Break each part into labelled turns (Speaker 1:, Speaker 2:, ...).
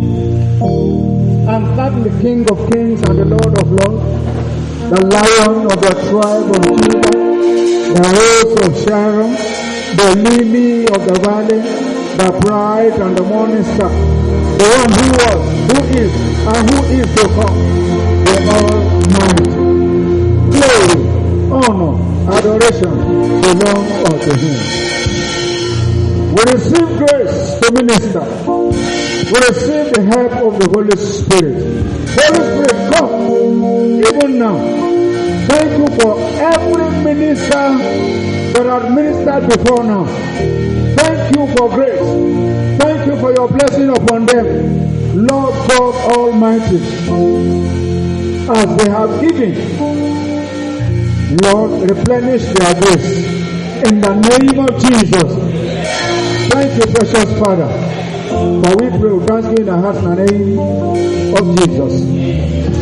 Speaker 1: And that the King of Kings and the Lord of Lords, the Lion of the tribe of Judah, the Rose of Sharon, the Lily of the Valley, the bright and the morning star, the one who was, who is, and who is to come, the Almighty. Glory, honor, adoration belong unto Him. We receive grace to minister. We receive the help of the Holy Spirit. Holy Spirit, come even now. Thank you for every minister that has ministered before now. Thank you for grace. Thank you for your blessing upon them. Lord God Almighty, as they have given, Lord, replenish their grace in the name of Jesus. Thank you, precious Father. For we pray with thanksgiving in the heart and the name of Jesus.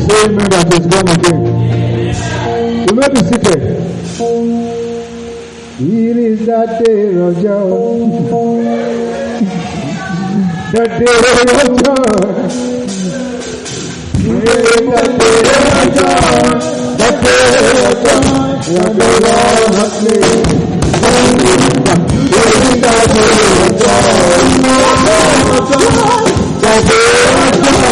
Speaker 1: Say amen that is born again. You may be seated. Here is that day of joy. The day of joy. Here is that day of joy. The day of joy. When the Lord has made. Here is that day of joy. The day of joy.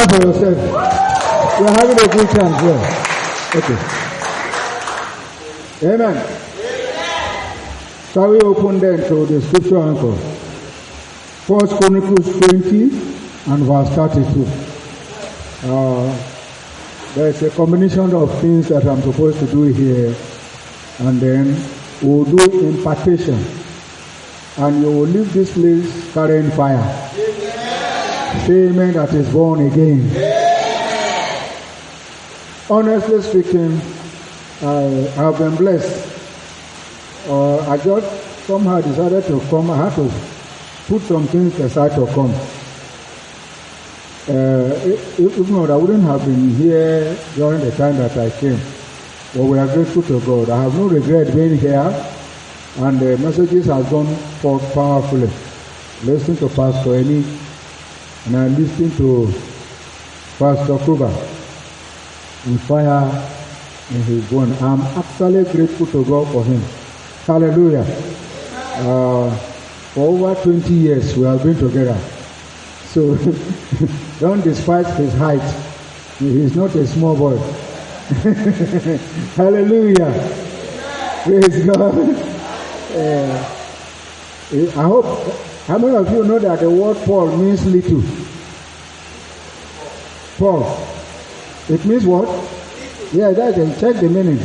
Speaker 1: For yourself. You're having a good time here. Okay. Amen. Shall we open then to the scripture anchor? 1 Chronicles 20 and verse 32. There's a combination of things that I'm supposed to do here, and then we'll do impartation. And you will leave this place carrying fire. Say amen that is born again. Honestly speaking, I have been blessed. I just somehow decided to come. I had to put some things aside to come. If not, I wouldn't have been here during the time that I came. But we are grateful to God. I have no regret being here, and the messages have gone forth powerfully. Listen to Pastor Eni. And I listen to Pastor Kruger in fire in his bone. I'm actually grateful to God for him. Hallelujah. For over 20 years we have been together. So don't despise his height. He is not a small boy. Hallelujah. Praise God. I hope. How many of you know that the word Paul means little? Paul. It means what? Yeah, that can check the meaning.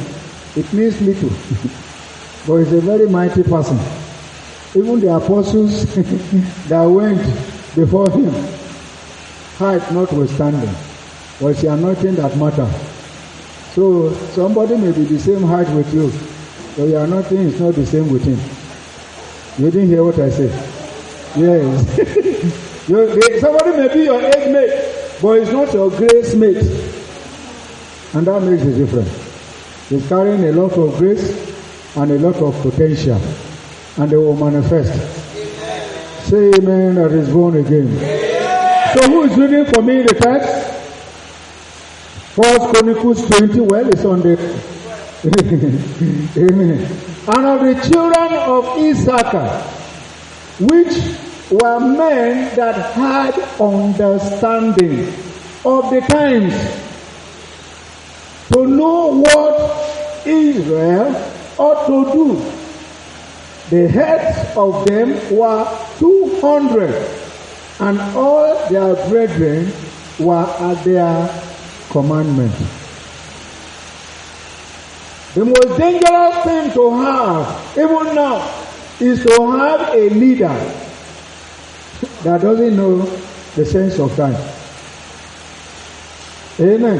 Speaker 1: It means little. But he's a very mighty person. Even the apostles that went before him, height notwithstanding, was the anointing that mattered. So somebody may be the same height with you, but your anointing is not the same with him. You didn't hear what I said? Yes. Somebody may be your age mate, but it's not your grace mate. And that makes a difference. He's carrying a lot of grace, and a lot of potential, and they will manifest. Say amen that is born again. So who is reading for me the text? 1 Chronicles 20, well, it's on the amen. And of the children of Issachar, which were men that had understanding of the times, to know what Israel ought to do. The heads of them were 200, and all their brethren were at their commandment. The most dangerous thing to have, even now, is to have a leader that doesn't know the sense of time. Amen.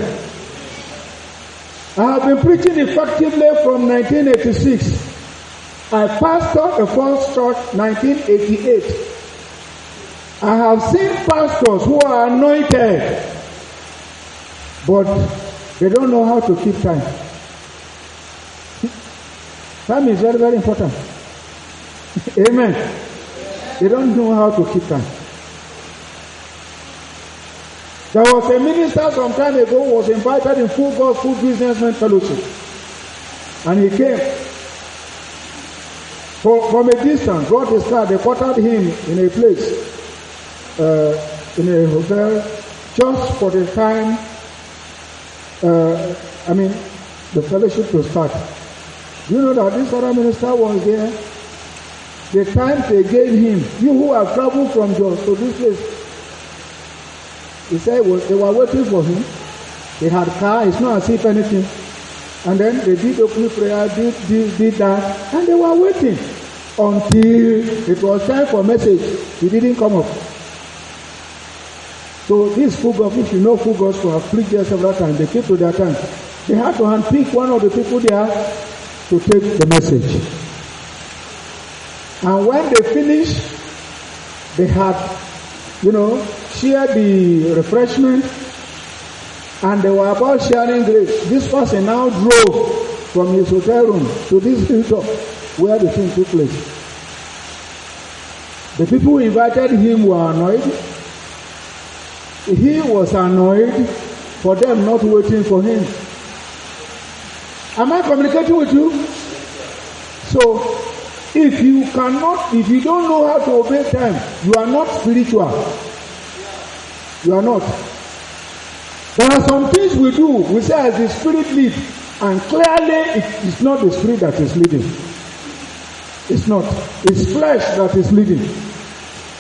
Speaker 1: I have been preaching effectively from 1986. I pastored the first church 1988. I have seen pastors who are anointed, but they don't know how to keep time. Time is very, very important. Amen. They don't know how to keep time. There was a minister some time ago was invited in Full Gospel Businessman Fellowship. And he came. From a distance, brought his car, they quartered him in a place, in a hotel, just for the time, the fellowship to start. You know that this other minister was there. The time they gave him, you who have traveled from Jos to this place, he said they were waiting for him. They had car, it's not as if anything. And then they did opening prayer, did that, and they were waiting until it was time for message. He didn't come up. So this full gospel, if you know full gospel, I've preached there several times, they keep to their time. They had to handpick one of the people there to take the message. And when they finished, they had, shared the refreshment, and they were about sharing grace. This person now drove from his hotel room to this hilltop where the thing took place. The people who invited him were annoyed. He was annoyed for them not waiting for him. Am I communicating with you? So, if you don't know how to obey time, you are not spiritual. You are not. There are some things we do, we say as the Spirit leads, and clearly it is not the Spirit that is leading. It's not. It's flesh that is leading.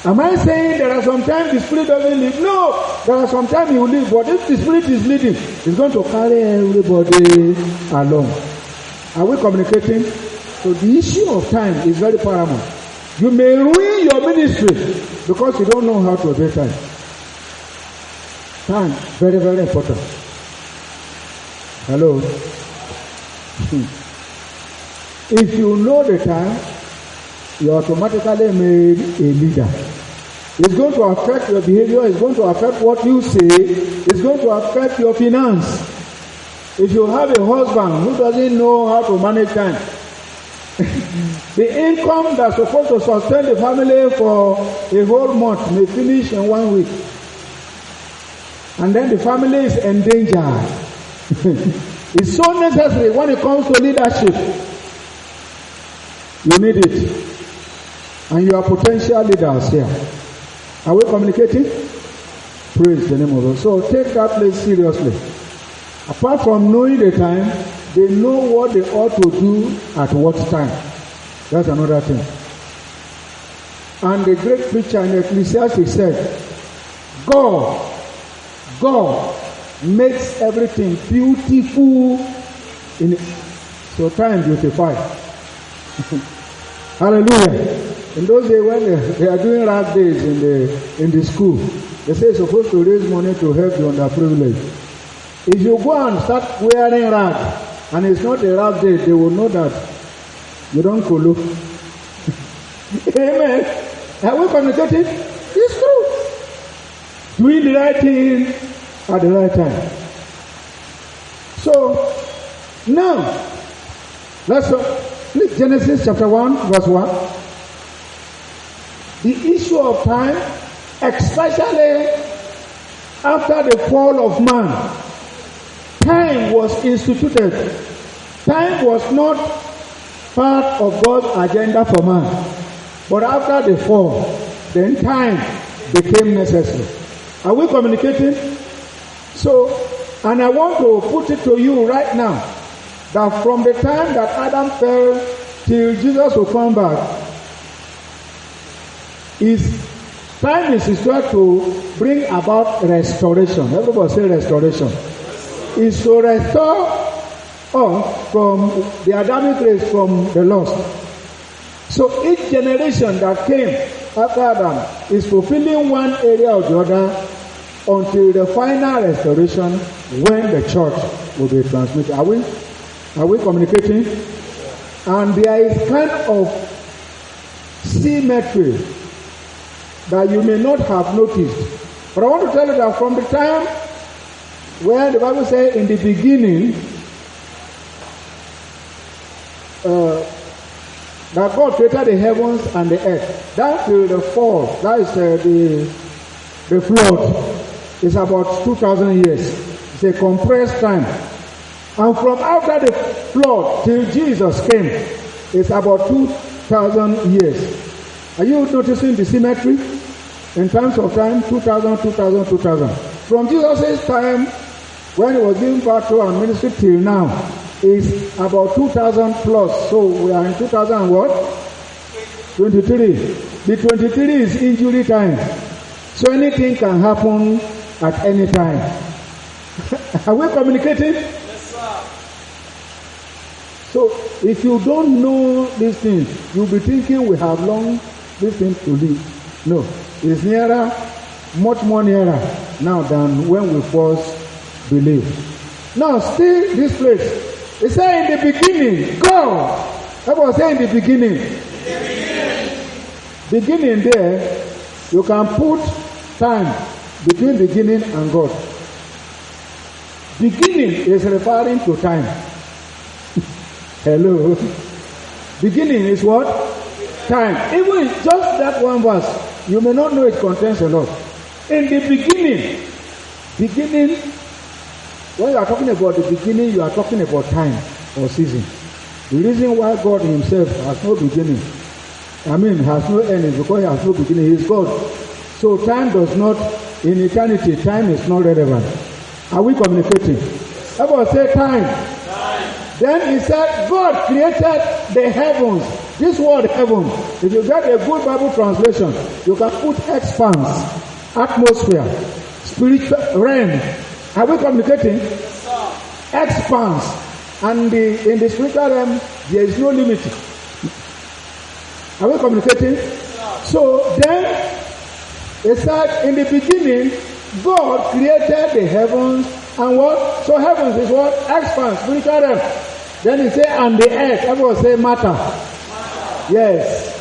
Speaker 1: Am I saying there are sometimes the Spirit doesn't lead? No! There are sometimes He will lead, but if the Spirit is leading, He's going to carry everybody along. Are we communicating? So the issue of time is very paramount. You may ruin your ministry because you don't know how to obey time. Time, very, very important. Hello? If you know the time, you automatically made a leader. It's going to affect your behavior, it's going to affect what you say, it's going to affect your finance. If you have a husband who doesn't know how to manage time, the income that's supposed to sustain the family for a whole month may finish in 1 week. And then the family is endangered. It's so necessary when it comes to leadership. You need it. And you are potential leaders here. Are we communicating? Praise the name of God. So take that place seriously. Apart from knowing the time, they know what they ought to do at what time. That's another thing. And the great preacher in Ecclesiastes said, God makes everything beautiful in it. So time beautified. Hallelujah. In those days when they are doing rag days in the school, they say it's supposed to raise money to help the underprivileged. If you go and start wearing rag, and it's not a rag day, they will know that you don't kolo. Amen. Are we communicating? It's true. Doing the right thing at the right time. So, now, let's Please, Genesis chapter 1, verse 1. The issue of time, especially after the fall of man, time was instituted. Time was not part of God's agenda for man. But after the fall, then time became necessary. Are we communicating? So, and I want to put it to you right now, that from the time that Adam fell till Jesus will come back, time is restored to bring about restoration. Everybody say restoration. Is to restore us from the Adamic race, from the lost. So each generation that came after Adam is fulfilling one area or the other until the final restoration when the church will be transmitted. Are we communicating? And there is kind of symmetry that you may not have noticed. But I want to tell you that from the time where the Bible says in the beginning, that God created the heavens and the earth. That till the fall, that is the flood, is about 2,000 years. It's a compressed time. And from after the flood till Jesus came, it's about 2,000 years. Are you noticing the symmetry? In terms of time, 2,000, 2,000, 2,000. From Jesus' time, when he was giving birth to our ministry till now, is about 2,000 plus. So we are in 2000 and what? 23. The 23 is injury time. So anything can happen at any time. Are we communicating?
Speaker 2: Yes, sir.
Speaker 1: So if you don't know these things, you'll be thinking we have long distance to live. No, it's nearer, much more nearer now than when we first believed. Now, still this place. It said in the beginning, God. Everyone say in the beginning. Beginning there, you can put time between beginning and God. Beginning is referring to time. Hello. Beginning is what? Time. Even just that one verse, you may not know it contains a lot. In the beginning, when you are talking about the beginning, you are talking about time or season. The reason why God himself has no beginning, has no end, is because he has no beginning. He is God. So time does not, in eternity, time is not relevant. Are we communicating? Everyone say time. Then he said, God created the heavens. This word heaven, if you get a good Bible translation, you can put expanse, atmosphere, spiritual realm. Are we communicating? Yes, expanse. And in the spiritual realm, there is no limit. Are we communicating? Yes, so then, it said, in the beginning, God created the heavens and what? So heavens is what? Expanse, spiritual realm. Then he said, and the earth. Everyone say matter. Yes.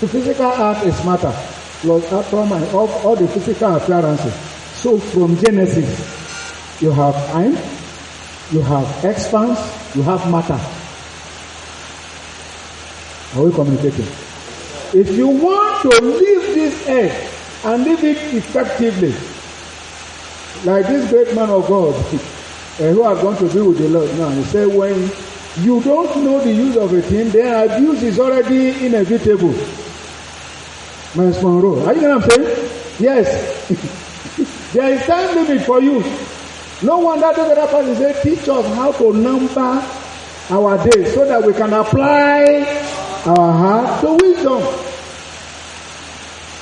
Speaker 1: Physical earth is matter. Plus atom and all the physical appearances. So from Genesis, you have time, you have expanse, you have matter. Are we communicating? If you want to leave this earth and live it effectively, like this great man of God, who are going to be with the Lord now, he said, when you don't know the use of a thing, then abuse is already inevitable. Miles Monroe. Are you know what I'm saying? Yes. There is time limit for you. No wonder the other person said, teach us how to number our days so that we can apply our heart to wisdom.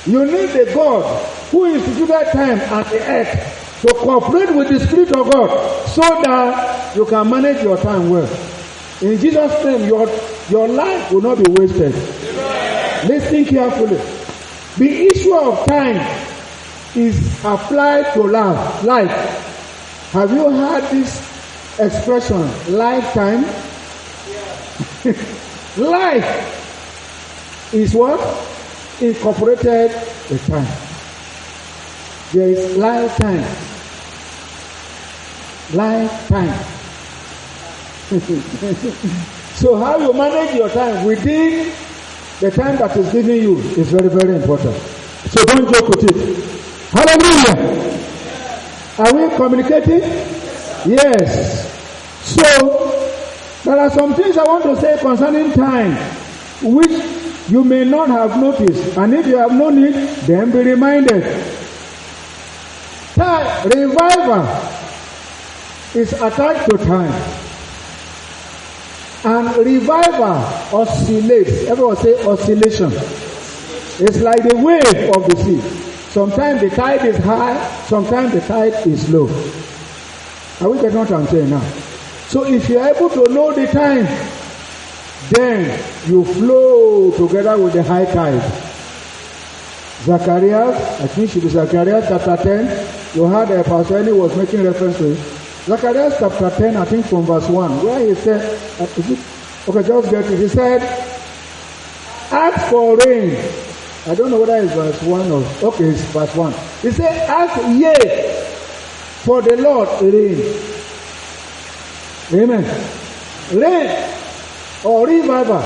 Speaker 1: You need the God who instituted time and the earth to cooperate with the Spirit of God so that you can manage your time well. In Jesus' name, your life will not be wasted. Amen. Listen carefully. The issue of time is applied to life. Have you heard this expression, lifetime? Life is what? Incorporated with time. There is lifetime. So how you manage your time within the time that is given you is very, very important. So don't joke with it. Hallelujah. Are we communicating? Yes. So there are some things I want to say concerning time which you may not have noticed, and if you have known it, then be reminded. Time, revival is attached to time. And revival oscillates. Everyone say oscillation. It's like the wave of the sea. Sometimes the tide is high, sometimes the tide is low. Are we getting what I'm saying now? So if you're able to know the time, then you flow together with the high tide. Zacharias, I think it should be Zacharias chapter 10. You heard Pastor Eli was making reference to it. Zacharias chapter 10, I think from verse 1, where he said, okay, just get it. He said, ask for rain. I don't know whether it's verse 1 or, okay, it's verse 1. He said, ask ye for the Lord rain. Amen. Rain or revival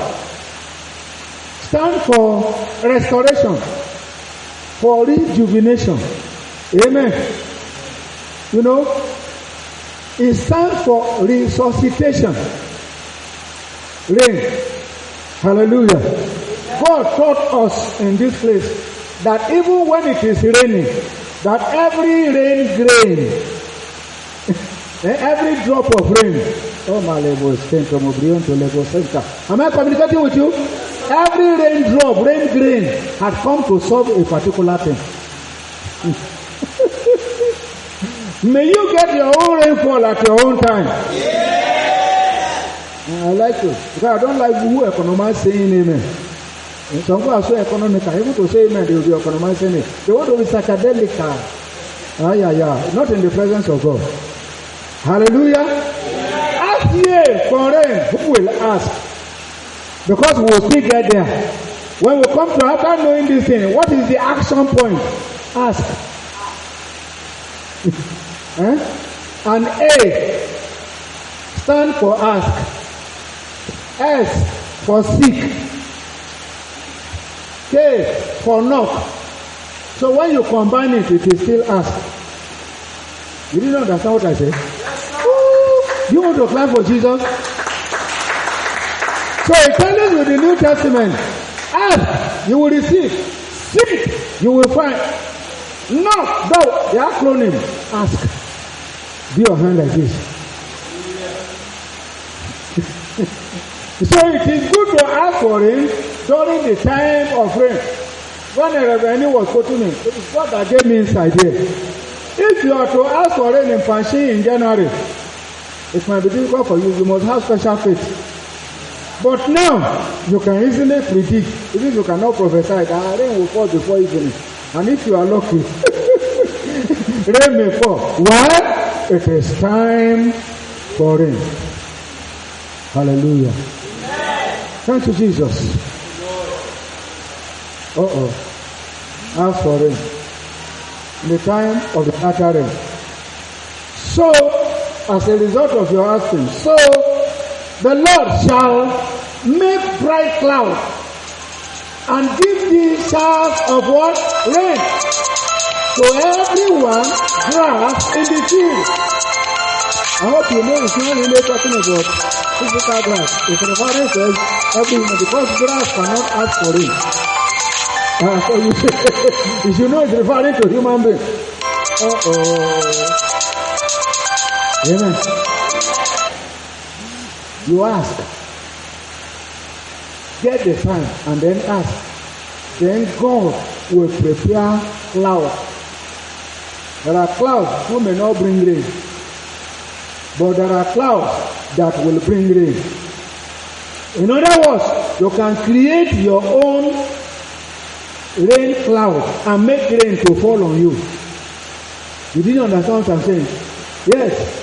Speaker 1: stand for restoration, for rejuvenation. Amen. You know, it stands for resuscitation. Rain. Hallelujah. God taught us in this place that even when it is raining, that every rain grain, every drop of rain, oh my level is came from Obrion to Lagos Center. Am I communicating with you? Every raindrop, rain grain had come to solve a particular thing. May you get your own rainfall at your own time. Yeah. I like it. Because I don't like who economize saying amen. And some people are so economical. Even to say amen, they will be economizing it. They want to be psychedelic. Not in the presence of God. Hallelujah. Yeah. Ask ye for rain. Who will ask? Because we will still get there. When we come to after knowing this thing, what is the action point? Ask. And A stand for ask. S for seek. K for knock. So when you combine it, it is still ask. You didn't understand what I said? You want to clap for Jesus? So it tells us with the New Testament, ask, you will receive. Seek, you will find. Knock, the acronym, ask. Do your hand like this. So it is good to ask for rain during the time of rain. When the revenue was quoting me, it is God that gave me inside here. If you are to ask for rain in Fanshi in January, it might be difficult for you. You must have special faith. But now, you can easily predict, even if you cannot prophesy, that rain will fall before evening. And if you are lucky, rain may fall. Why? It is time for rain. Hallelujah. Thank you, Jesus. Ask for rain. In the time of the latter rain. So, as a result of your asking, so the Lord shall make bright clouds and give thee showers of what? Rain. To everyone grass in the field. I hope you know it's not really talking about physical grass. It's referring to everyone because grass cannot ask for rain. So you should know it's referring to human being. Amen. You ask. Get the time and then ask. Then God will prepare clouds. There are clouds who may not bring rain. But there are clouds that will bring rain. In other words, you can create your own rain cloud and make rain to fall on you. You didn't understand what I'm saying? Yes.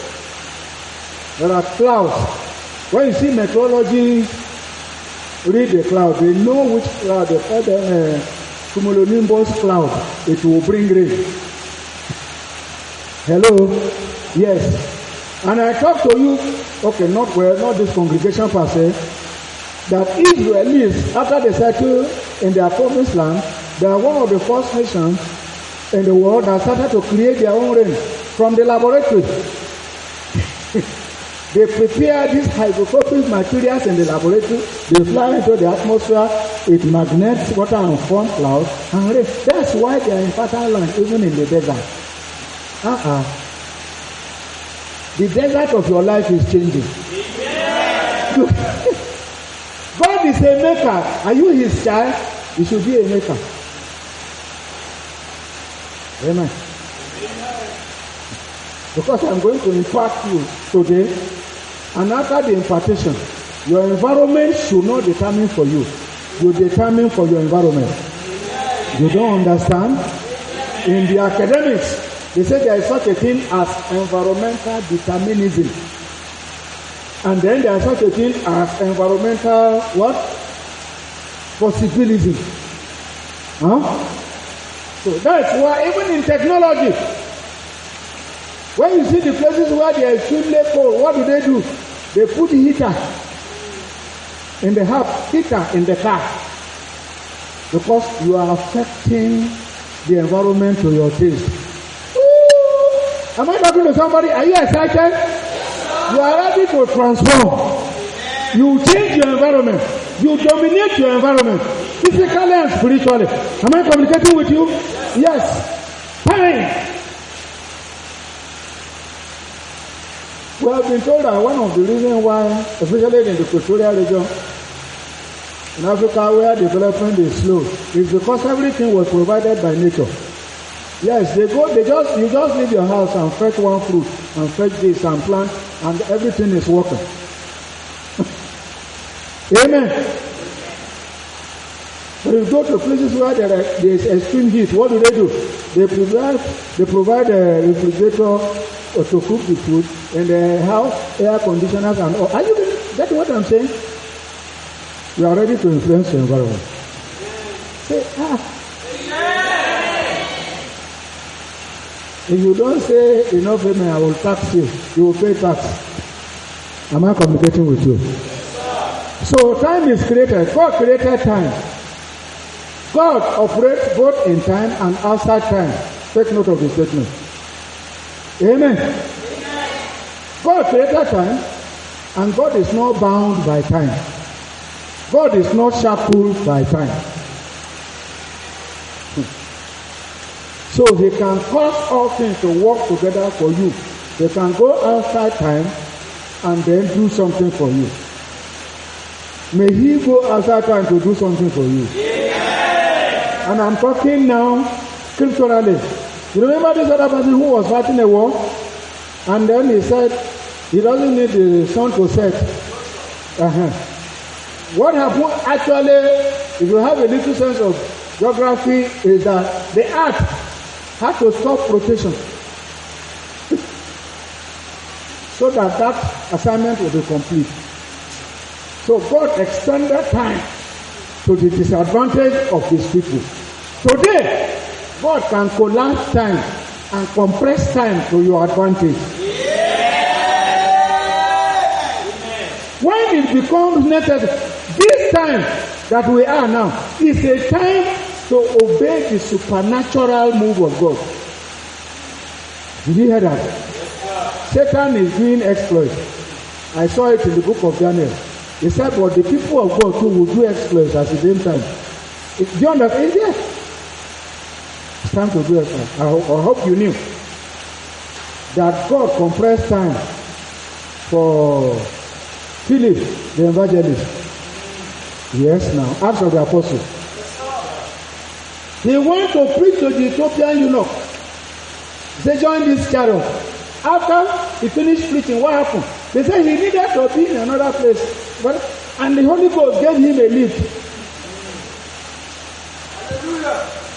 Speaker 1: There are clouds. When you see meteorology, read the cloud. They know which cloud. They call the cumulonimbus cloud. It will bring rain. Hello? Yes. And I talk to you, okay, not this congregation per se, that Israelis, after they settle in their promised land, they are one of the first nations in the world that started to create their own rain from the laboratory. They prepare these hydrophobic materials in the laboratory, they fly into the atmosphere, it magnets water and forms clouds, and rain. That's why they are in fertile land, even in the desert. The desert of your life is changing. God is a maker. Are you his child? You should be a maker. Amen. Because I'm going to impart you today, and after the impartation, your environment should not determine for you. You determine for your environment. You don't understand? In the academics, they say there is such a thing as environmental determinism. And then there is such a thing as environmental what? Possibilism. So that's why even in technology, when you see the places where they are extremely cold, what do? They put heater in the house, heater in the car. Because you are affecting the environment to your taste. Woo! Am I talking to somebody? Are you excited? You are ready to transform. You change your environment. You dominate your environment, physically and spiritually. Am I communicating with you? Yes. Time. We have been told that one of the reasons why, especially in the equatorial region, in Africa where development is slow, is because everything was provided by nature. Yes, you just leave your house and fetch one fruit and fetch this and plant and everything is working. Amen. But if you go to places where there is extreme heat, what do? They provide a refrigerator to cook the food, and they have air conditioners and all. Are you getting what I'm saying? We are ready to influence the environment. Say, If you don't say enough payment, I will tax you. You will pay tax. Am I communicating with you? So time is created. God created time. God operates both in time and outside time. Take note of the statement. Amen. God created time, and God is not bound by time. God is not shackled by time. So he can cause all things to work together for you. They can go outside time and then do something for you. May he go outside time to do something for you. Yeah. And I'm talking now scripturally. You remember this other person who was fighting a war? And then he said he doesn't need the sun to set. What happened actually, if you have a little sense of geography, is that the earth had to stop rotation so that assignment will be complete. So God extended time to the disadvantage of his people. Today, God can collapse time and compress time to your advantage. When it becomes necessary, this time that we are now is a time to obey the supernatural move of God. Did you hear that? Satan is doing exploits. I saw it in the book of Daniel. He said, but the people of God too will do exploits at the same time. Do you understand? Yes. It's time to do exploits. I hope you knew that God compressed time for Philip, the evangelist. Yes, now, Acts of the Apostles. He went to preach to the Ethiopian eunuch. They joined this chariot. After he finished preaching, what happened? They said he needed to be in another place. And the Holy Ghost gave him a lift.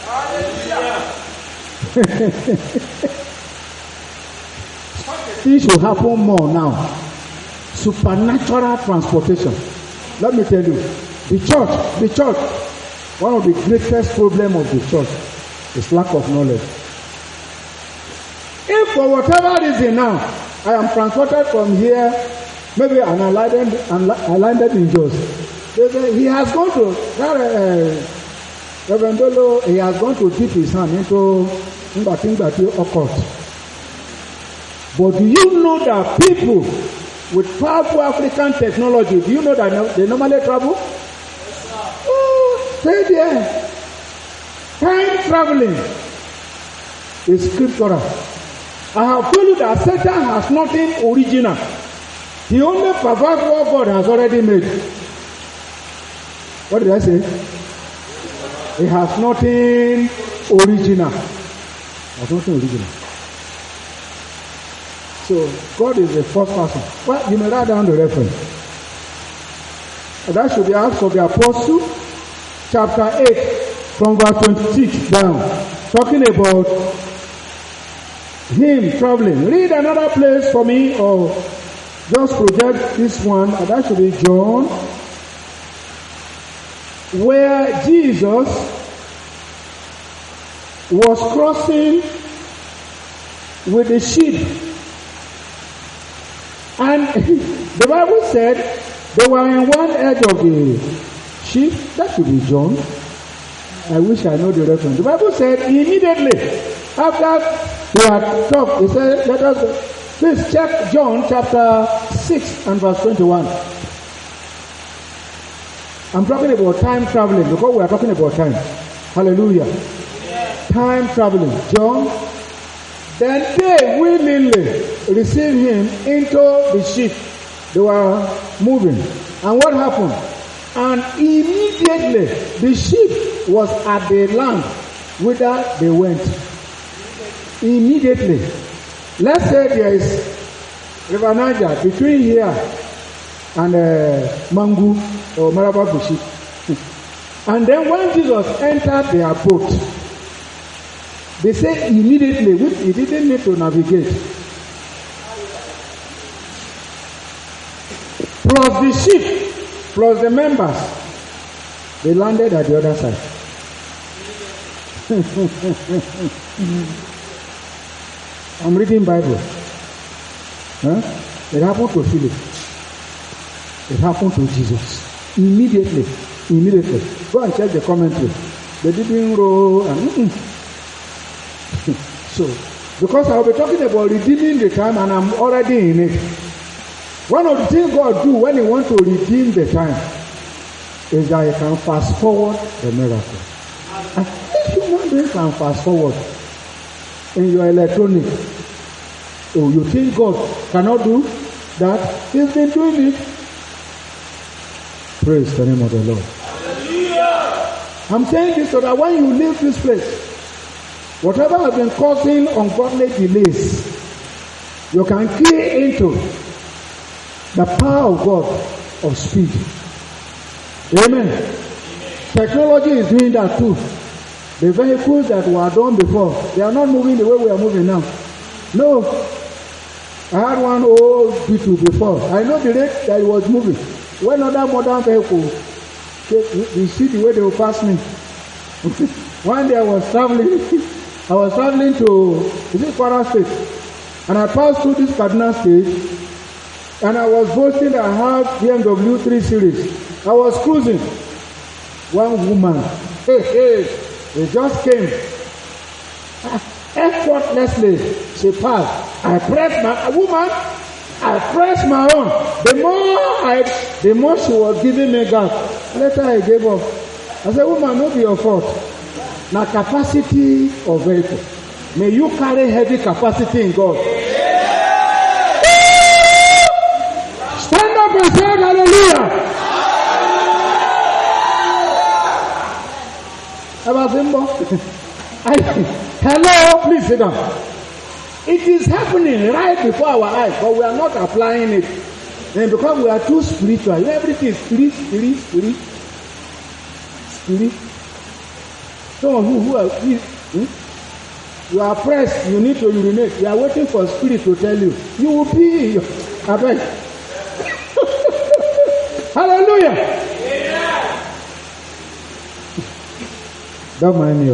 Speaker 1: Hallelujah. Things will happen more now. Supernatural transportation. Let me tell you, the church, one of the greatest problems of the church is lack of knowledge. If for whatever reason now, I am transported from here, maybe, and I landed in Jos. He has gone to, Reverend Bello, he has gone to dip his hand into Ngati occult. But do you know that people with powerful African technology, do you know that they normally travel? Stay there. Time traveling is scriptural. I have told you that Satan has nothing original. He only perverts what God has already made. What did I say? He has nothing original. Has nothing original. So God is the first person. Well, you may write down the reference. That should be Acts of the Apostle, chapter 8, from verse 26 down. Talking about him traveling. Read another place for me, or just project this one. That should be John, where Jesus was crossing with the sheep. And the Bible said they were in one edge of the sheep. That should be John. I wish I know the reference. The Bible said immediately after they had talked, he said, let us please check John chapter 6 and verse 21. I'm talking about time traveling because we are talking about time. Hallelujah. Time traveling. John. Then they willingly received him into the ship. They were moving. And what happened? And immediately the ship was at the land whither they went. Immediately. Let's say there is River Niger between here and Mangu or Marababushi. And then when Jesus entered their boat, they say immediately, he didn't need to navigate. Plus the ship, plus the members, they landed at the other side. I'm reading Bible. Huh? It happened to Philip. It happened to Jesus. Immediately. Go and check the commentary. They didn't row and So, because I will be talking about redeeming the time and I'm already in it. One of the things God do when he wants to redeem the time is that he can fast forward the miracle. And if human beings can fast forward in your electronic, oh, you think God cannot do that? He's been doing it. Praise the name of the Lord. Hallelujah. I'm saying this so that when you leave this place, whatever has been causing ungodly delays, you can key into the power of God of speed. Amen. Technology is doing that too. The vehicles that were done before, they are not moving the way we are moving now. No. I had one old B2 before. I know the rate that it was moving. When other modern vehicles, you see the way they will pass me. One day I was traveling to, is it Kwara State? And I passed through this Kaduna State, and I was boasting that I had BMW 3 Series. I was cruising. One woman, they just came. Effortlessly, she passed. I pressed my own. The more she was giving me gas. Later I gave up. I said, woman, no be your fault. Now capacity of vehicle. May you carry heavy capacity in God. Yeah. Stand up and say hallelujah. Hello, please sit down. It is happening right before our eyes, but we are not applying it. And because we are too spiritual, everything is spirit. Some of you who are you are pressed, you need to urinate. You are waiting for spirit to tell you. You will pee. I beg. Hallelujah. Yeah. Don't mind me.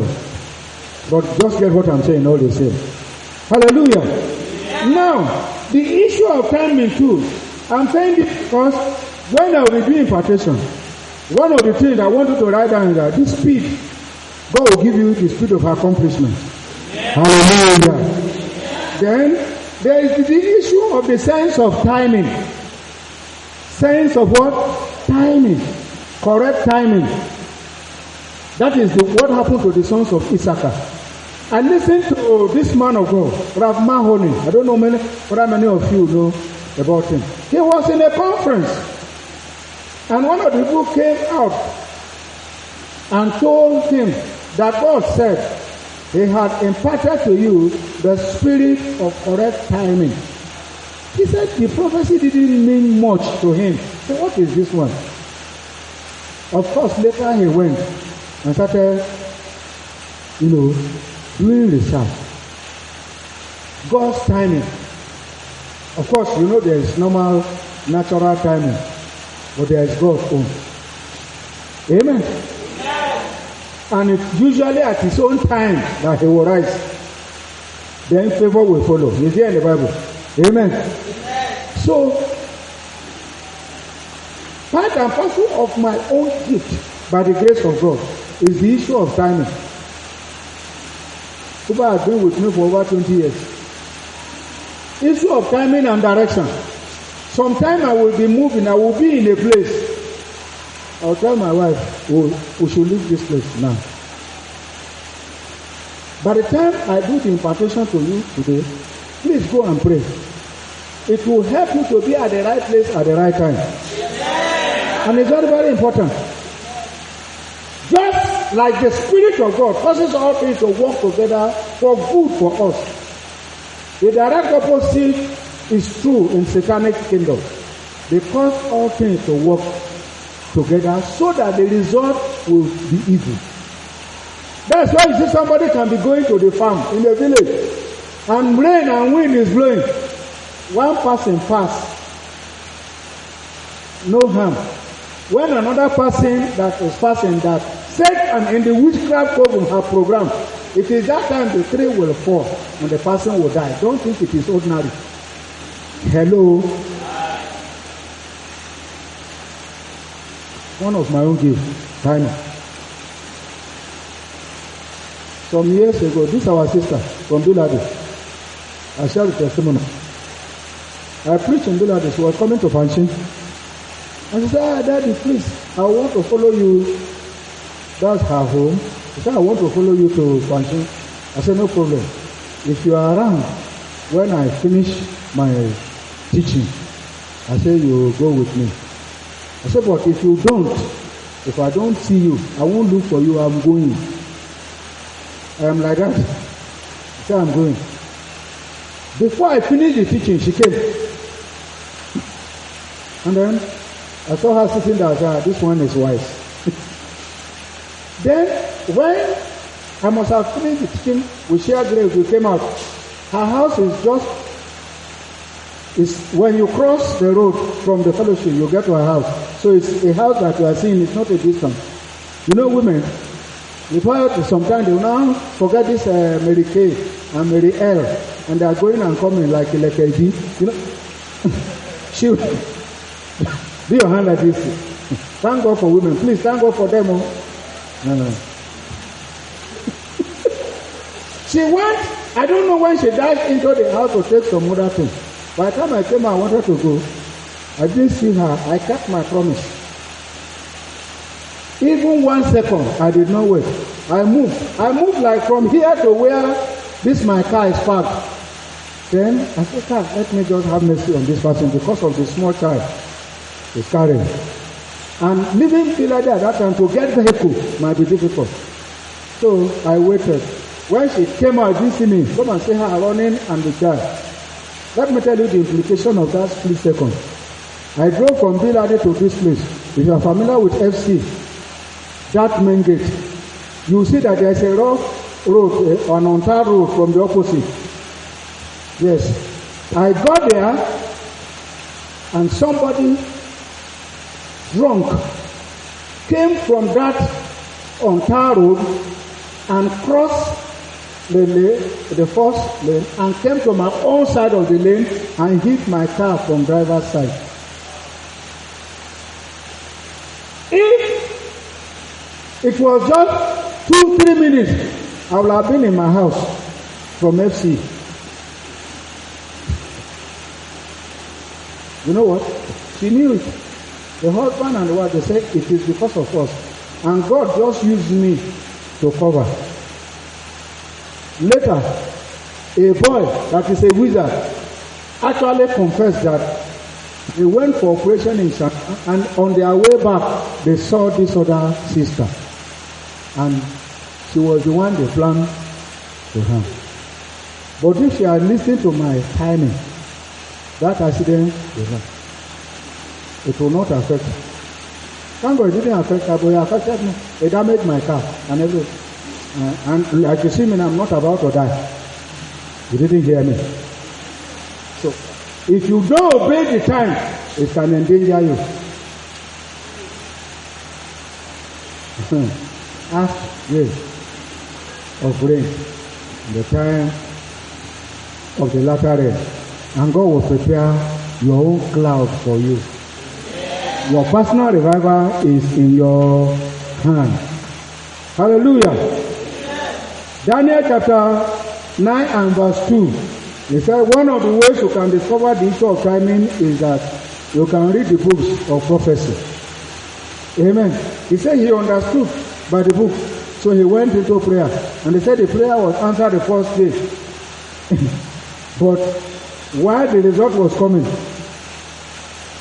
Speaker 1: But just get what I'm saying all the same. Hallelujah. Yeah. Now, the issue of timing too, I'm saying this because when I will be doing impartation, one of the things I want you to write down is that this speed, God will give you the speed of accomplishment. Yeah. Hallelujah. Yeah. Then there is the issue of the sense of timing. Sense of what? Timing. Correct timing. That is what happened to the sons of Issachar. I listened to this man of God, Rav Mahoney. I don't know whether many of you know about him. He was in a conference, and one of the people came out and told him that God said he had imparted to you the spirit of correct timing. He said the prophecy didn't mean much to him. So what is this one? Of course, later he went and started, doing research. God's timing. Of course, there is normal, natural timing, but there is God's own. Amen. And it's usually at his own time that he will rise. Then favor will follow. You see in the Bible. Amen. So, part and parcel of my own gift, by the grace of God, is the issue of timing. People have been with me for over 20 years. Issue of timing and direction. Sometime I will be moving, I will be in a place. I'll tell my wife, we should leave this place now. By the time I do the impartation to you today, please go and pray. It will help you to be at the right place at the right time. And it's very, very important. Just like the Spirit of God causes all things to work together for good for us. The direct opposite is true in satanic kingdom. They cause all things to work together so that the result will be evil. That's why you see somebody can be going to the farm in the village and rain and wind is blowing. One person pass, no harm. When another person that is passing that Satan in the witchcraft program have programmed, it is that time the tree will fall and the person will die. Don't think it is ordinary. Hello. One of my own gifts, timing. Some years ago, this is our sister from Bello. I shared the testimony. I preached in Bello. She was coming to function. And she said, Daddy, please, I want to follow you. That's her home. She said, I want to follow you to function. I said, no problem. If you are around when I finish my teaching, I said, you go with me. I said, but if you don't, if I don't see you, I won't look for you, I'm going. I am like that. I said, I'm going. Before I finished the teaching, she came. And then I saw her sitting there. I said, this one is wise. Then, when I must have finished the teaching, we shared grace, we came out. Her house is when you cross the road from the fellowship, you get to her house. So it's a house that you are seeing, it's not a distance. Women, sometimes they will now forget this Mary Kay and Mary L. And they are going and coming like a lady. She will be your hand like this. Thank God for women. Please thank God for them. No. She went, I don't know when she dived into the house to take some other thing. By the time I came, I wanted to go. I didn't see her. I kept my promise. Even 1 second, I did not wait. I moved like from here to where my car is parked. Then I said, God, let me just have mercy on this person because of the small child is carrying. And leaving Philadelphia at that time to get vehicle might be difficult. So I waited. When she came out, didn't see me. Come and see her running and the child. Let me tell you the implication of that split second. I drove from Bello to this place. If you are familiar with FC, that main gate, you see that there is a rough road, an entire road from the opposite. Yes. I got there and somebody drunk came from that entire road and crossed the first lane, and came to my own side of the lane and hit my car from driver's side. If it was just 2-3 minutes, I would have been in my house from FC. You know what? She knew it. The husband and the wife, they said it is because of us. And God just used me to cover. Later, a boy that is a wizard actually confessed that they went for operation in Shanghai, and on their way back, they saw this other sister. And she was the one they planned to harm. But if she had listened to my timing, that accident will not. It will not affect her. Thank God it didn't affect her, but it affected me. It damaged my car and everything. And like you see me, I'm not about to die. You didn't hear me. So, if you don't obey the time, it can endanger you. Ask rain of rain in the time of the latter rain, and God will prepare your own cloud for you. Your personal revival is in your hand. Hallelujah. Daniel chapter 9 and verse 2. He said one of the ways you can discover the issue of timing is that you can read the books of prophecy. Amen. He said he understood by the book. So he went into prayer. And they said the prayer was answered the first day. But while the result was coming,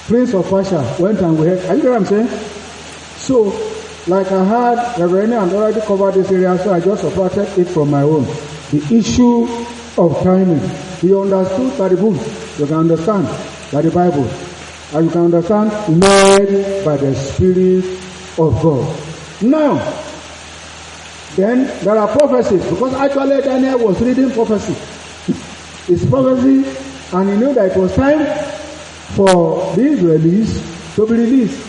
Speaker 1: Prince of Persia went and we heard. Are you hearing what I'm saying? So, like I had Reverend and already covered this area, so I just subtracted it from my own. The issue of timing. He understood by the book. You can understand by the Bible. And you can understand led by the Spirit of God. Now, then there are prophecies. Because actually Daniel was reading prophecy. It's prophecy, and he knew that it was time for the Israelis to be released.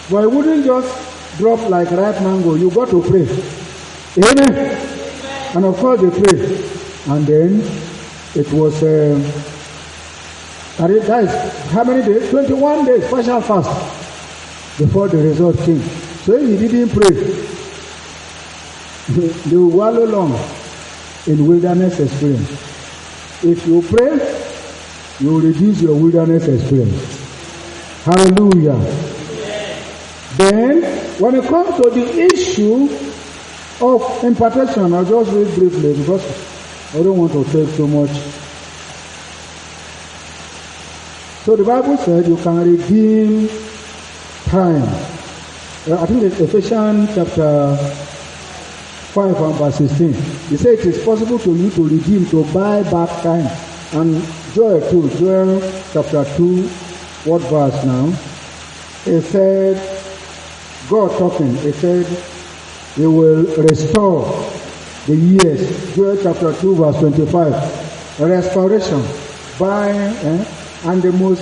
Speaker 1: But it wouldn't just drop like ripe mango. You got to pray. Amen. And of course they prayed. And then it was, guys, how many days? 21 days, partial fast before the result came. So if he didn't pray, they will wallow long in wilderness experience. If you pray, you will reduce your wilderness experience. Hallelujah. Then, when it comes to the issue of impartation, I'll just read briefly because I don't want to take too much. So the Bible said you can redeem time. I think it's Ephesians chapter 5 and verse 16. He said it is possible to you to redeem, to buy back time. And Joel chapter 2, what verse now? It said, God talking, it said, He will restore the years. Joel chapter 2 verse 25. Restoration. And the most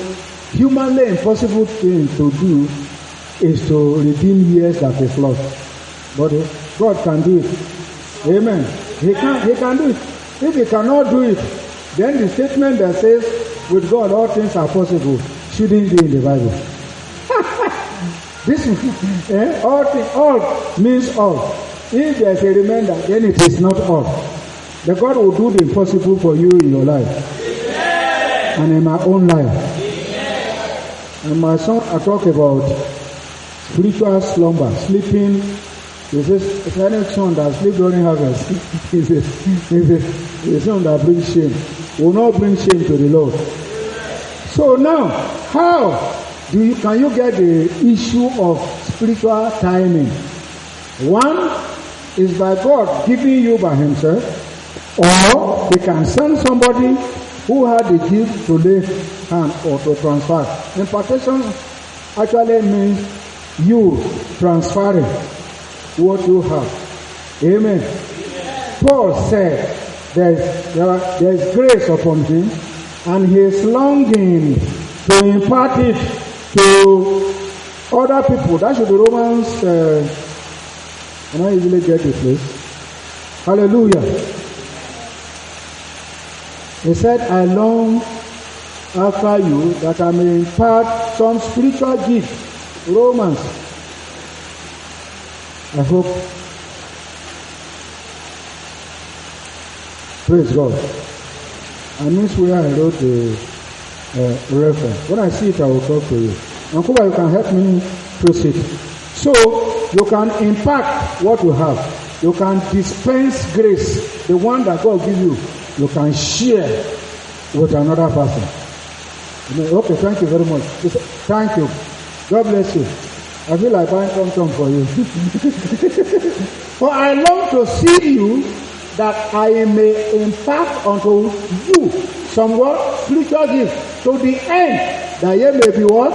Speaker 1: humanly impossible thing to do is to redeem years that is lost. But God can do it. Amen. He can do it. If He cannot do it, then the statement that says, with God all things are possible, shouldn't be in the Bible. This all means all. If there's a remainder, then it is not all. The God will do the impossible for you in your life. Amen. And in my own life. Amen. And my son, I talk about spiritual slumber, sleeping. He says, if any son that sleep during harvest, is a son that brings shame. Will not bring shame to the Lord. So now, how can you get the issue of spiritual timing? One is by God giving you by Himself, or He can send somebody who had the gift to lay hand or to transfer. Impartation actually means you transferring what you have. Amen. Paul said there is grace upon him, and he is longing to impart it to other people. That should be Romans. Can I easily get the place? Hallelujah. He said, I long after you that I may impart some spiritual gift. Romans. I hope. Praise God. I miss where I wrote the reference. When I see it, I will talk to you. And Kuba, you can help me proceed. So, you can impact what you have. You can dispense grace, the one that God gives you. You can share with another person. Okay, thank you very much. Thank you. God bless you. I feel like buying something for you. For I long to see you, that I may impart unto you somewhat spiritual gifts, to the end that ye may be what?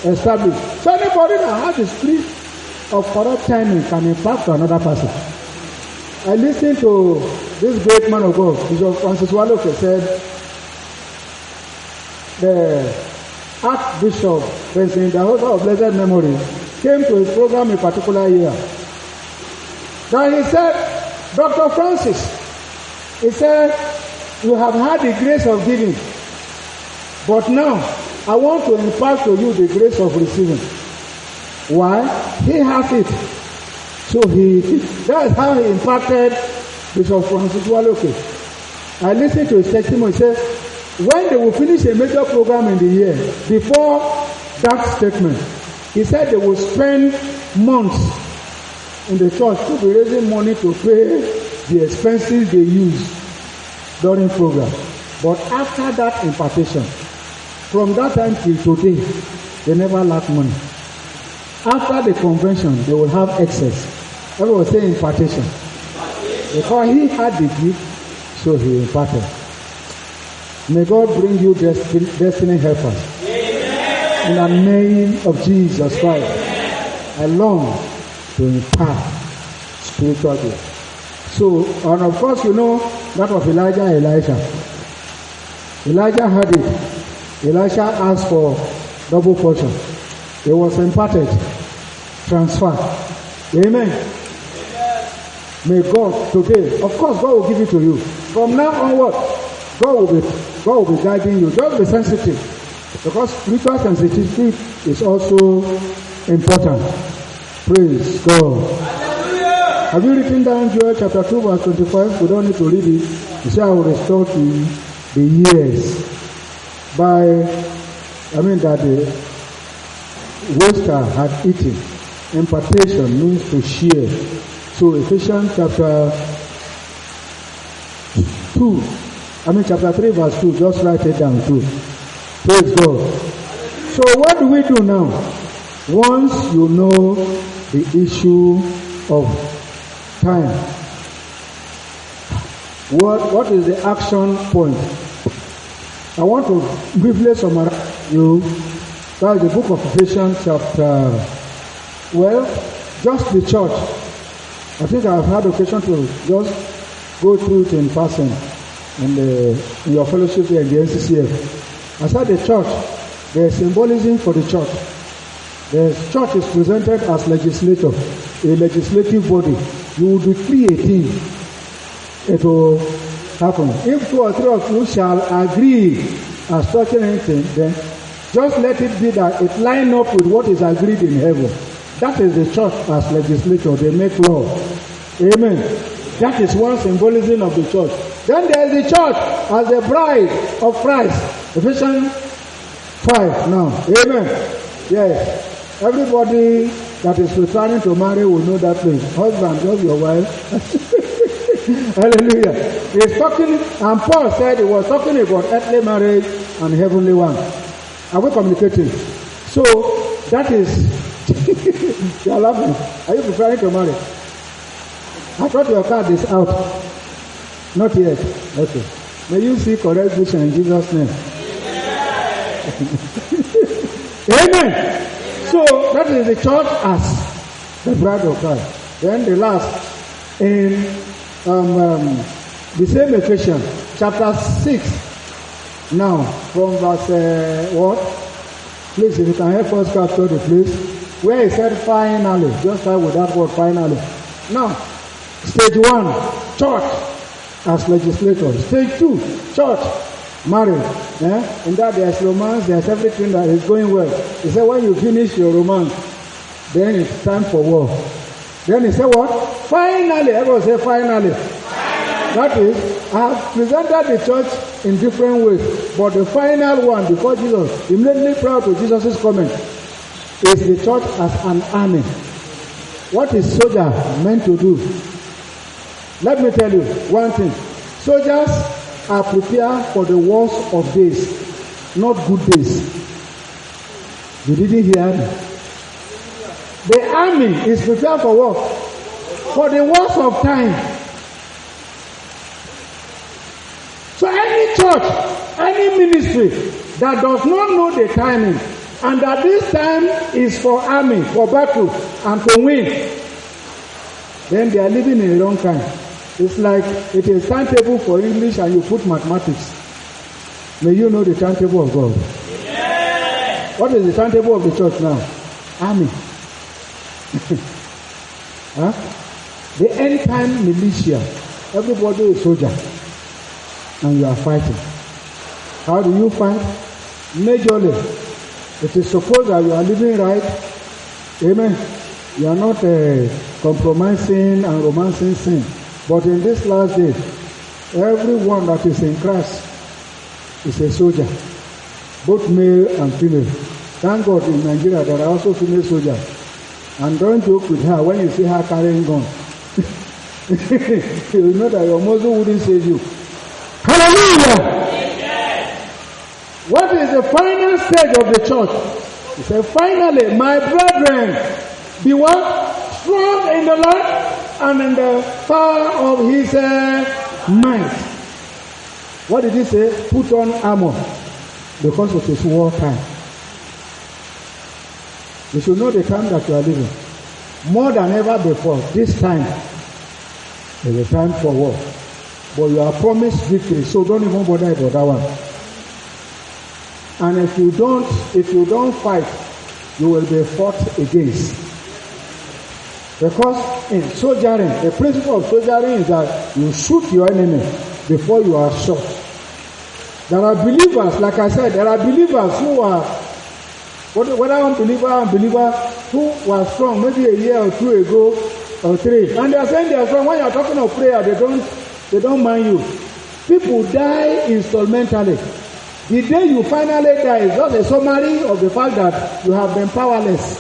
Speaker 1: Established. So anybody that has the spirit of corrupt timing can impart to another person. I listened to this great man of God, Bishop Francis Walloke, said the Archbishop, President, the House of Blessed Memory, came to his program a particular year. Then he said, Dr. Francis, he said, you have had the grace of giving, but now I want to impart to you the grace of receiving. Why? He has it. So that's how he imparted Bishop Francis Walloke. I listened to his testimony. He said, when they will finish a major program in the year, before that statement, he said they will spend months in the church to be raising money to pay the expenses they use during program. But after that impartation, from that time till today, they never lack money. After the convention, they will have excess. Everyone say impartation. Because he had the gift, so he imparted. May God bring you destiny helpers. Amen. In the name of Jesus Christ. Amen. I long to impart spiritual gifts. So, and of course, you know that of Elisha. Elijah had it. Elisha asked for double portion. It was imparted. Transfer. Amen. May God today, of course, God will give it to you. From now onward, God will be guiding you. Just be sensitive, because spiritual sensitivity is also important. Praise God. Hallelujah. Have you written down Joel chapter 2 verse 25? We don't need to read it. You say, I will restore to you the years that the waster had eaten. Impartation means to share. So Ephesians chapter 3 verse 2, just write it down too. Praise God. So what do we do now? Once you know the issue of time, what is the action point? I want to briefly summarize you. That's the book of Ephesians chapter, just the church. I think I've had occasion to just go through it in person in your fellowship here in the NCCF. Aside the church, there is symbolism for the church. The church is presented as legislator, a legislative body. You will decree a thing, it will happen. If 2 or 3 of you shall agree as touching anything, then just let it be that it line up with what is agreed in heaven. That is the church as legislator. They make law. Amen. That is one symbolism of the church. Then there is the church as the bride of Christ. Ephesians 5 now. Amen. Yes. Everybody that is preparing to marry will know that place. Husband, just your wife. Hallelujah. He's talking, and Paul said he was talking about earthly marriage and heavenly one. Are we communicating? So, that is, you are laughing. Are you preparing to marry? I thought your card is out. Not yet. Okay. May you see correct vision in Jesus' name. Amen. So, that is the church as the bride of Christ. Then the last, in the same Ephesians, chapter 6, now, from verse, what? Please, if you can help us capture the place, where he said finally, just start with that word finally. Now, stage 1, church. as legislators. Stage 2, church, marriage. In that there's romance, there's everything that is going well. He said when you finish your romance, then it's time for war. Then he said what? Finally, everyone say finally. That is, I have presented the church in different ways, but the final one, before Jesus, immediately prior to Jesus' coming, is the church as an army. What is soldier meant to do? Let me tell you one thing. Soldiers are prepared for the worst of days, not good days. You didn't hear me? The army is prepared for what? For the worst of time. So any church, any ministry that does not know the timing, and that this time is for army, for battle, and to win, then they are living in the wrong time. It's like it is timetable for English and you put mathematics. May you know the timetable of God. Yeah. What is the timetable of the church now? Army. The end time militia. Everybody is soldier. And you are fighting. How do you fight? Majorly, it is supposed that you are living right. Amen. You are not compromising and romancing sin. But in this last day, everyone that is in Christ is a soldier, both male and female. Thank God in Nigeria there are also female soldiers. And don't joke with her when you see her carrying gun. You know that your muzzle wouldn't save you. Hallelujah! Amen. What is the final stage of the church? He said, finally, my brethren, be what? Strong in the Lord and in the power of his might. What did he say? Put on armor, because it is war time. You should know the time that you are living. More than ever before, this time is a time for war. But you are promised victory, so don't even bother about that one. And if you don't fight, you will be fought against. Because in soldiering, the principle of soldiering is that you shoot your enemy before you are shot. There are believers, like I said, there are believers who are, whether unbeliever who were strong maybe a year or two ago or three, and they are saying they are strong. When you are talking of prayer, they don't mind you. People die instrumentally. The day you finally die is just a summary of the fact that you have been powerless.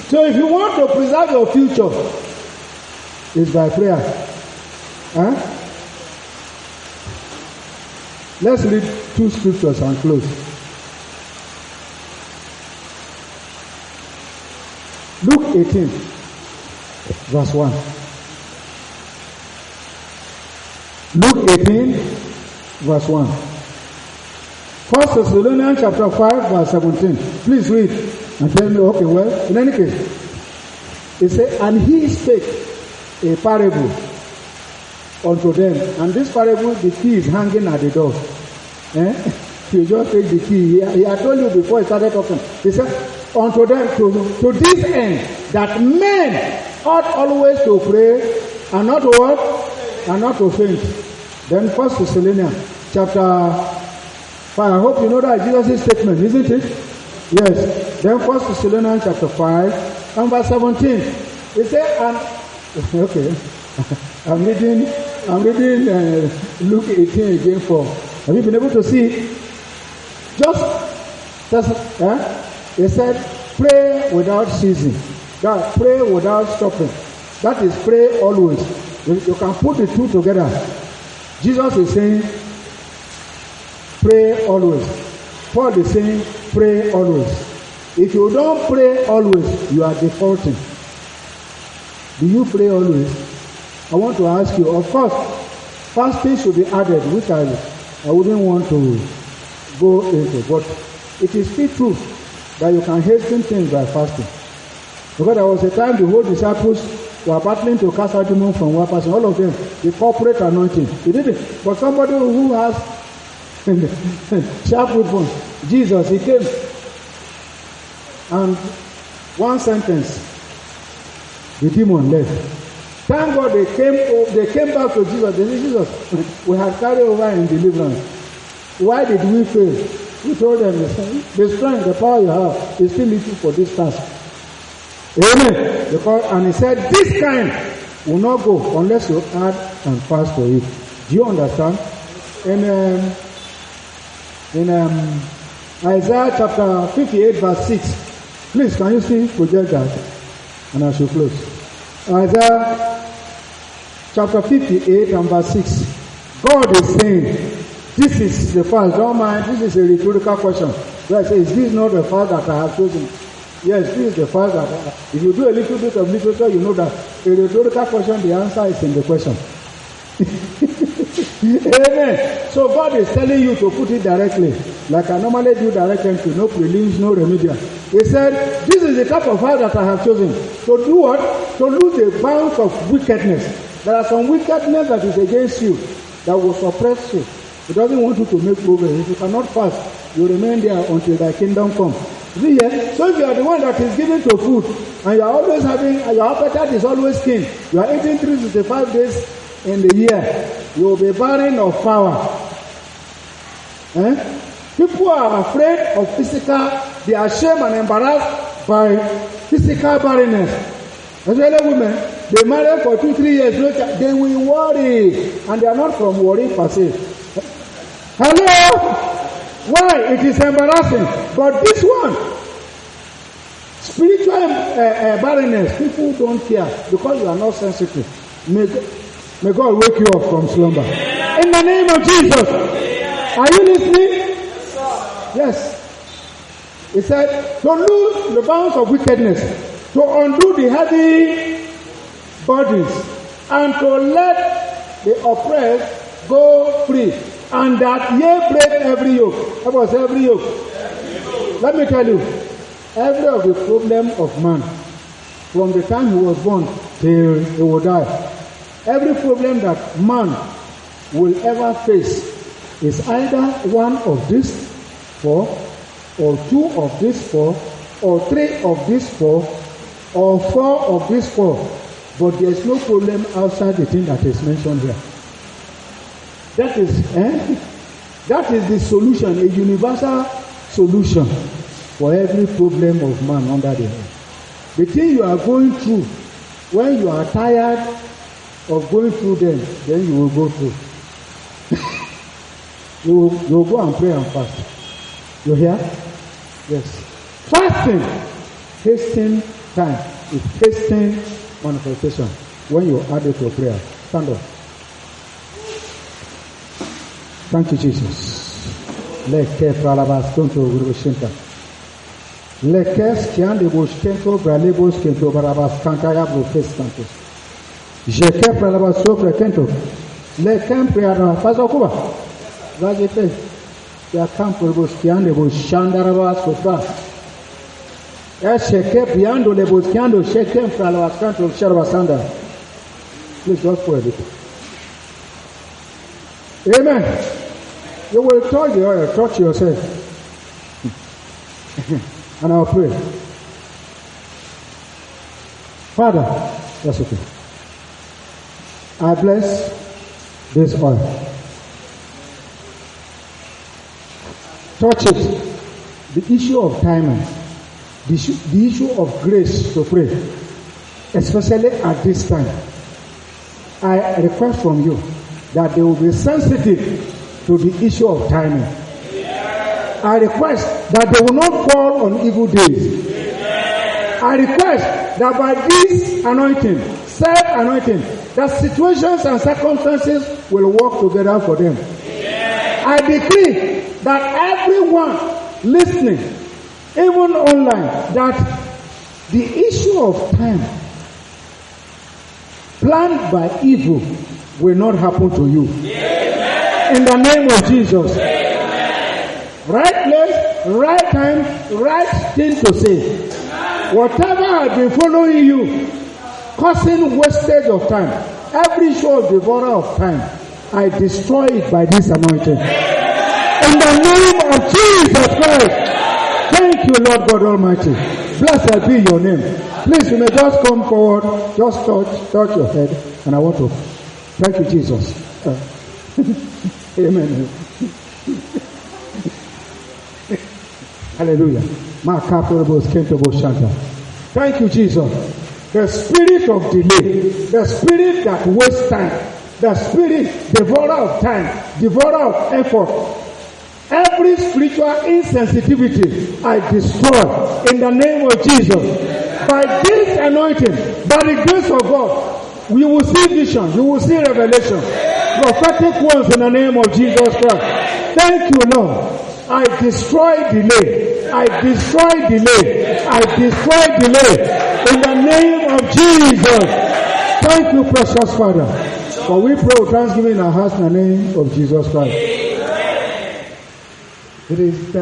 Speaker 1: So if you want to preserve your future, it's by prayer. Let's read 2 scriptures and close. Luke 18, verse 1. Luke 18, verse 1. 1 Thessalonians chapter 5, verse 17. Please read and tell me, okay, well, in any case, it says, and he spake a parable unto them. And this parable, the key is hanging at the door. You just take the key. He had told you before he started talking. He said, unto them, to this end, that men ought always to pray, and not to what? And not to faint. Then 1 Thessalonians chapter 5. I hope you know that Jesus' statement, isn't it? Yes. Then 1 Thessalonians chapter 5 and verse 17. It says, and okay, I'm reading Luke 18 again for. Have you been able to see? It said, pray without ceasing. That pray without stopping. That is pray always. You can put the two together. Jesus is saying, pray always. Paul is saying, pray always. If you don't pray always, you are defaulting. Do you pray always? I want to ask you, of course, fasting should be added, which I wouldn't want to go into, but it is still true that you can hasten things by fasting. Because there was a time the whole disciples were battling to cast out demons from one person, all of them, the corporate anointing. He did it. But somebody who has sharp weapons, Jesus, he came. And one sentence, the demon left. Thank God they came back to Jesus. They said, Jesus, we had carried over in deliverance. Why did we fail? He told them, the strength, the power you have is still little for this task. Amen. And he said, this kind will not go unless you add and fast for it. Do you understand? In Isaiah chapter 58 verse 6. Please, can you see? Project that. And I shall close. Isaiah chapter 58 and verse 6. God is saying, this is the fast. Don't mind, this is a rhetorical question. God says, is this not the fast that I have chosen? Yes, this is the fast that I have. If you do a little bit of literature, you know that a rhetorical question, the answer is in the question. Amen. So God is telling you to put it directly, like I normally do direct entry, no prelims, no remedial. He said, this is the type of fast that I have chosen. To do what? To lose the bounds of wickedness. There are some wickedness that is against you, that will suppress you. He doesn't want you to make progress. If you cannot fast, you remain there until thy kingdom comes. See here? So if you are the one that is given to food, and you are always having, your appetite is always keen, you are eating 365 days in the year, you will be barren of power. People are afraid of physical, they are ashamed and embarrassed by physical barrenness. Especially women, they marry for 2-3 years later, they will worry, and they are not from worry per se. Hello? Why? It is embarrassing. But this one, spiritual barrenness, people don't care because you are not sensitive. May God wake you up from slumber. In the name of Jesus. Are you listening? Yes. He said, to lose the bounds of wickedness, to undo the heavy bodies, and to let the oppressed go free. And that ye break every yoke. That was every yoke. Let me tell you, every of the problem of man, from the time he was born till he will die, every problem that man will ever face is either one of these four, or two of these four, or three of these four, or four of these four. But there is no problem outside the thing that is mentioned here. That is the solution, a universal solution for every problem of man under the earth. The thing you are going through, when you are tired of going through them, then you will go through. you will go and pray and fast. You hear? Yes. Fasting, hasting time, is hasting manifestation. When you add it to prayer, stand up. Thank you, Jesus. Leke pralabas konto urushinta. Leke skiande boshkento bralebos kento barabas kantaya brofes kantos. Jeke pralabas sofre kento. Leke priara fazokuba. Vajete. Ya kampo boskiande boshandarabas sofra. Sheke piando le boskiando sheke pralabas kanto sharabasanda. Please just pray a little. Amen. You will touch the oil, touch yourself. And I'll pray. Father, that's okay. I bless this oil. Touch it. The issue of timing, the issue of grace to pray, especially at this time. I request from you that they will be sensitive to the issue of timing. I request that they will not fall on evil days. I request that by this anointing, self-anointing, that situations and circumstances will work together for them. I decree that everyone listening, even online, that the issue of time planned by evil will not happen to you. In the name of Jesus. Right place, right time, right thing to say. Whatever has been following you, causing wastage of time, every show of devourer of time, I destroy it by this anointing. In the name of Jesus Christ. Thank you, Lord God Almighty. Blessed be your name. Please, you may just come forward. Just touch your head. And I want to thank you, Jesus. Amen. Hallelujah. Thank you, Jesus. The spirit of delay, the spirit that wastes time, the spirit devourer of time, devourer of effort, every spiritual insensitivity I destroy in the name of Jesus. By this anointing, by the grace of God, you will see vision, you will see revelation, prophetic words in the name of Jesus Christ. Thank you, Lord. I destroy delay. I destroy delay. I destroy delay in the name of Jesus. Thank you, precious Father. For we pray with thanksgiving in our hearts in the name of Jesus Christ. It is